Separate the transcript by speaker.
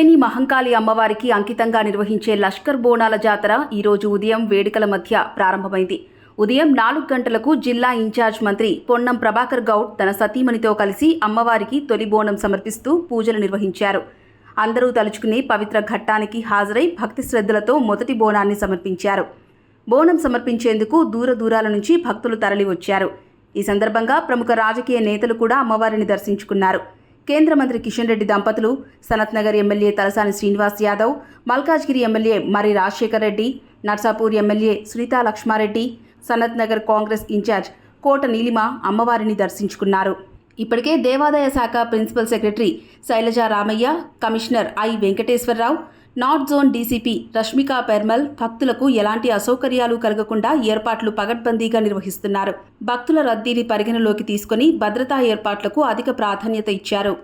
Speaker 1: ఉజ్జయిని మహంకాళి అమ్మవారికి అంకితంగా నిర్వహించే లష్కర్ బోనాల జాతర ఈరోజు ఉదయం వేడుకల మధ్య ప్రారంభమైంది. ఉదయం 4 గంటలకు జిల్లా ఇన్ఛార్జ్ మంత్రి పొన్నం ప్రభాకర్ గౌడ్ తన సతీమణితో కలిసి అమ్మవారికి తొలి బోనం సమర్పిస్తూ పూజలు నిర్వహించారు. అందరూ తలుచుకునే పవిత్ర ఘట్టానికి హాజరై భక్తి శ్రద్ధలతో మొదటి బోనాన్ని సమర్పించారు. బోనం సమర్పించేందుకు దూరాల నుంచి భక్తులు తరలివచ్చారు. ఈ సందర్భంగా ప్రముఖ రాజకీయ నేతలు కూడా అమ్మవారిని దర్శించుకున్నారు. కేంద్ర మంత్రి కిషన్ రెడ్డి దంపతులు, సనత్ నగర్ ఎమ్మెల్యే తలసాని శ్రీనివాస్ యాదవ్, మల్కాజ్గిరి ఎమ్మెల్యే మరి రాజశేఖర్ రెడ్డి, నర్సాపూర్ ఎమ్మెల్యే సునీతా లక్ష్మారెడ్డి, సనత్ నగర్ కాంగ్రెస్ ఇన్ఛార్జ్ కోట నీలిమ అమ్మవారిని దర్శించుకున్నారు. ఇప్పటికే దేవాదాయ శాఖ principal secretary Sailaja Ramaiah, commissioner I Venkateswara Rao, north zone DCP Rashmika Perumal భక్తులకు ఎలాంటి అసౌకర్యాలు కలగకుండా ఏర్పాట్లు పగడ్బందీగా నిర్వహిస్తున్నారు. భక్తుల రద్దీని పరిగణలోకి తీసుకుని భద్రతా ఏర్పాట్లకు అధిక ప్రాధాన్యత ఇచ్చారు.